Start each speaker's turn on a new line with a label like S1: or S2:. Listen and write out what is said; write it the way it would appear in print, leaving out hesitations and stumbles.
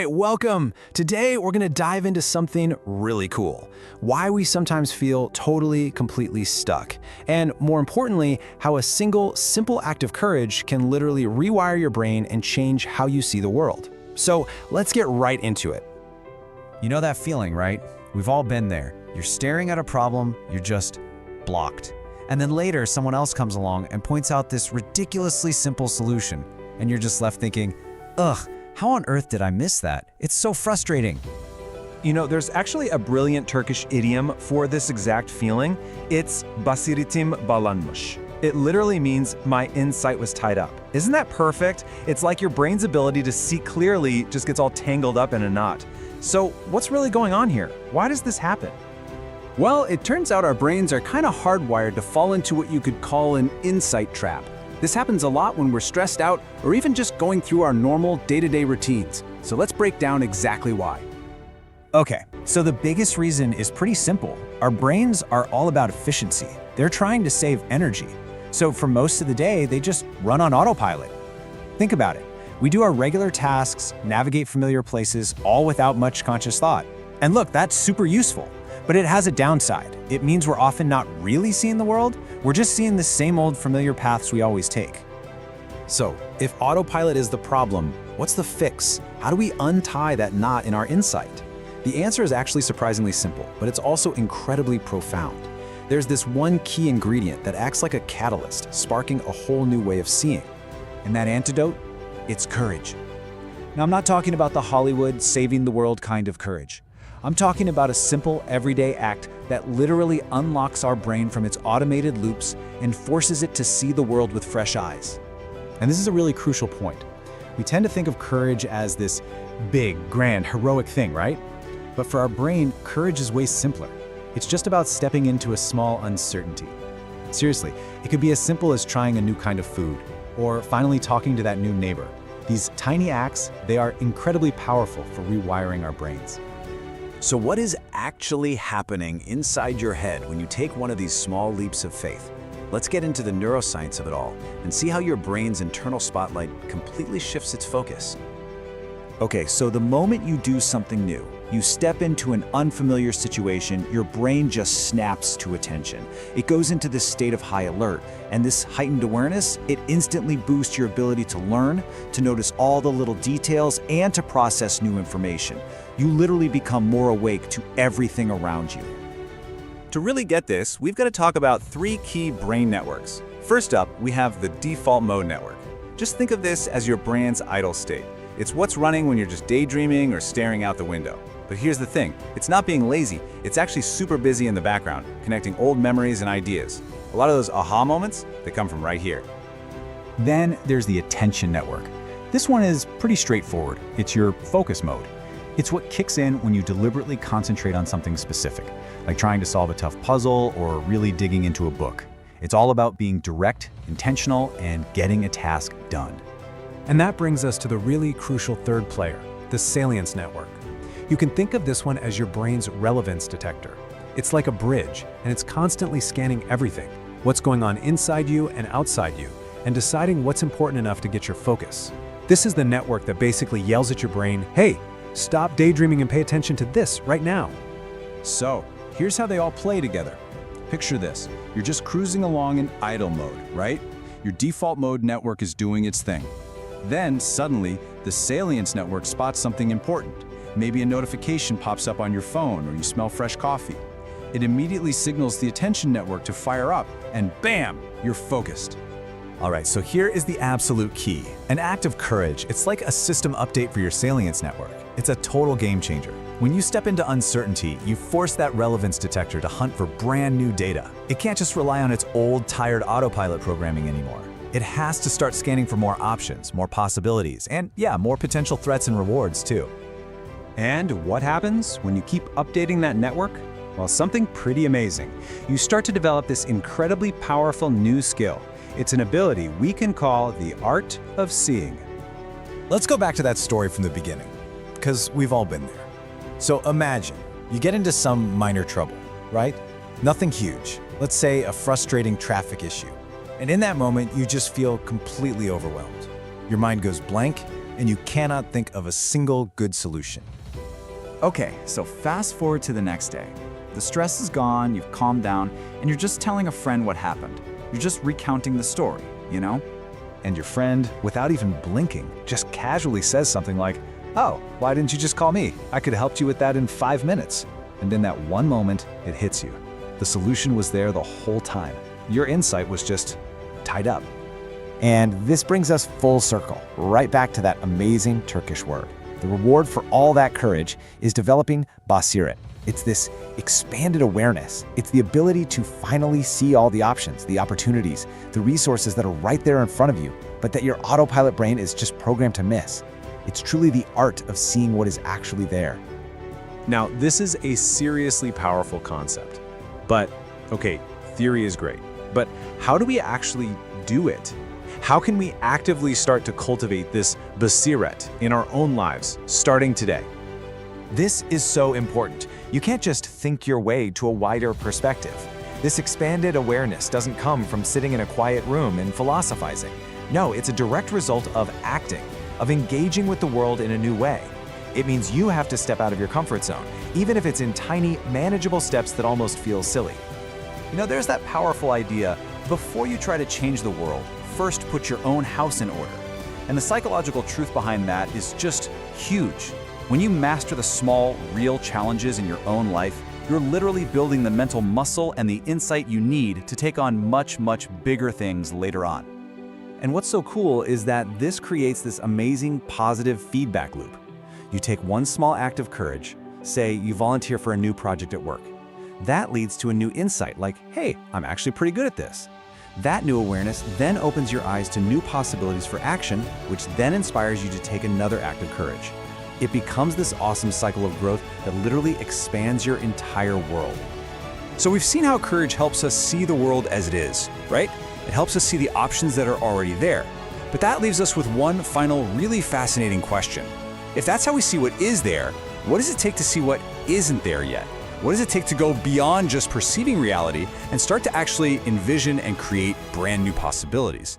S1: right, welcome. Today, we're gonna dive into something really cool. Why we sometimes feel totally, completely stuck. And more importantly, how a single, simple act of courage can literally rewire your brain and change how you see the world. So let's get right into it.
S2: You know that feeling, right? We've all been there. You're staring at a problem, you're just blocked. And then later, someone else comes along and points out this ridiculously simple solution. And you're just left thinking, ugh, how on earth did I miss that? It's so frustrating.
S3: You know, there's actually a brilliant Turkish idiom for this exact feeling. It's Basiritim bağlanmış. It literally means my insight was tied up. Isn't that perfect? It's like your brain's ability to see clearly just gets all tangled up in a knot. So what's really going on here? Why does this happen?
S1: Well, it turns out our brains are kind of hardwired to fall into what you could call an insight trap. This happens a lot when we're stressed out or even just going through our normal day-to-day routines. So let's break down exactly why.
S2: Okay, so the biggest reason is pretty simple. Our brains are all about efficiency. They're trying to save energy. So for most of the day, they just run on autopilot. Think about it. We do our regular tasks, navigate familiar places, all without much conscious thought. And look, that's super useful. But it has a downside. It means we're often not really seeing the world, we're just seeing the same old familiar paths we always take.
S1: So, if autopilot is the problem, what's the fix? How do we untie that knot in our insight? The answer is actually surprisingly simple, but it's also incredibly profound. There's this one key ingredient that acts like a catalyst, sparking a whole new way of seeing.
S2: And that antidote? It's courage. Now, I'm not talking about the Hollywood saving the world kind of courage. I'm talking about a simple, everyday act that literally unlocks our brain from its automated loops and forces it to see the world with fresh eyes.
S1: And this is a really crucial point. We tend to think of courage as this big, grand, heroic thing, right? But for our brain, courage is way simpler. It's just about stepping into a small uncertainty. Seriously, it could be as simple as trying a new kind of food, or finally talking to that new neighbor. These tiny acts, they are incredibly powerful for rewiring our brains.
S4: So what is actually happening inside your head when you take one of these small leaps of faith? Let's get into the neuroscience of it all and see how your brain's internal spotlight completely shifts its focus. Okay, so the moment you do something new, you step into an unfamiliar situation, your brain just snaps to attention. It goes into this state of high alert, and this heightened awareness, it instantly boosts your ability to learn, to notice all the little details, and to process new information. You literally become more awake to everything around you. To really get this, we've got to talk about three key brain networks. First up, we have the default mode network. Just think of this as your brain's idle state. It's what's running when you're just daydreaming or staring out the window. But here's the thing, it's not being lazy, it's actually super busy in the background, connecting old memories and ideas. A lot of those aha moments, they come from right here.
S2: Then there's the attention network. This one is pretty straightforward. It's your focus mode. It's what kicks in when you deliberately concentrate on something specific, like trying to solve a tough puzzle or really digging into a book. It's all about being direct, intentional, and getting a task done.
S5: And that brings us to the really crucial third player, the Saliency Network. You can think of this one as your brain's relevance detector. It's like a bridge, and it's constantly scanning everything, what's going on inside you and outside you, and deciding what's important enough to get your focus. This is the network that basically yells at your brain, hey, stop daydreaming and pay attention to this right now.
S3: So, here's how they all play together. Picture this, you're just cruising along in idle mode, right? Your default mode network is doing its thing. Then, suddenly, the Salience network spots something important. Maybe a notification pops up on your phone or you smell fresh coffee. It immediately signals the attention network to fire up, and bam, you're focused.
S2: All right, so here is the absolute key. An act of courage. It's like a system update for your Salience network. It's a total game changer. When you step into uncertainty, you force that relevance detector to hunt for brand new data. It can't just rely on its old, tired autopilot programming anymore. It has to start scanning for more options, more possibilities, and yeah, more potential threats and rewards too.
S3: And what happens when you keep updating that network? Well, something pretty amazing. You start to develop this incredibly powerful new skill. It's an ability we can call the art of seeing.
S2: Let's go back to that story from the beginning, because we've all been there. So imagine, you get into some minor trouble, right? Nothing huge. Let's say a frustrating traffic issue. And in that moment, you just feel completely overwhelmed. Your mind goes blank, and you cannot think of a single good solution.
S6: Okay, so fast forward to the next day. The stress is gone, you've calmed down, and you're just telling a friend what happened. You're just recounting the story, you know?
S2: And your friend, without even blinking, just casually says something like, "Oh, why didn't you just call me? I could have helped you with that in 5 minutes." And in that one moment, it hits you. The solution was there the whole time. Your insight was just tied up. And this brings us full circle, right back to that amazing Turkish word. The reward for all that courage is developing Basiret. It's this expanded awareness. It's the ability to finally see all the options, the opportunities, the resources that are right there in front of you, but that your autopilot brain is just programmed to miss. It's truly the art of seeing what is actually there.
S3: Now, this is a seriously powerful concept. But, okay, theory is great. But how do we actually do it? How can we actively start to cultivate this Basiret in our own lives, starting today?
S2: This is so important. You can't just think your way to a wider perspective. This expanded awareness doesn't come from sitting in a quiet room and philosophizing. No, it's a direct result of acting, of engaging with the world in a new way. It means you have to step out of your comfort zone, even if it's in tiny, manageable steps that almost feel silly.
S6: You know, there's that powerful idea, before you try to change the world, first put your own house in order. And the psychological truth behind that is just huge. When you master the small, real challenges in your own life, you're literally building the mental muscle and the insight you need to take on much, much bigger things later on. And what's so cool is that this creates this amazing positive feedback loop. You take one small act of courage, say you volunteer for a new project at work. That leads to a new insight like, hey, I'm actually pretty good at this. That new awareness then opens your eyes to new possibilities for action, which then inspires you to take another act of courage. It becomes this awesome cycle of growth that literally expands your entire world.
S3: So we've seen how courage helps us see the world as it is, right? It helps us see the options that are already there. But that leaves us with one final really fascinating question. If that's how we see what is there, what does it take to see what isn't there yet? What does it take to go beyond just perceiving reality and start to actually envision and create brand new possibilities?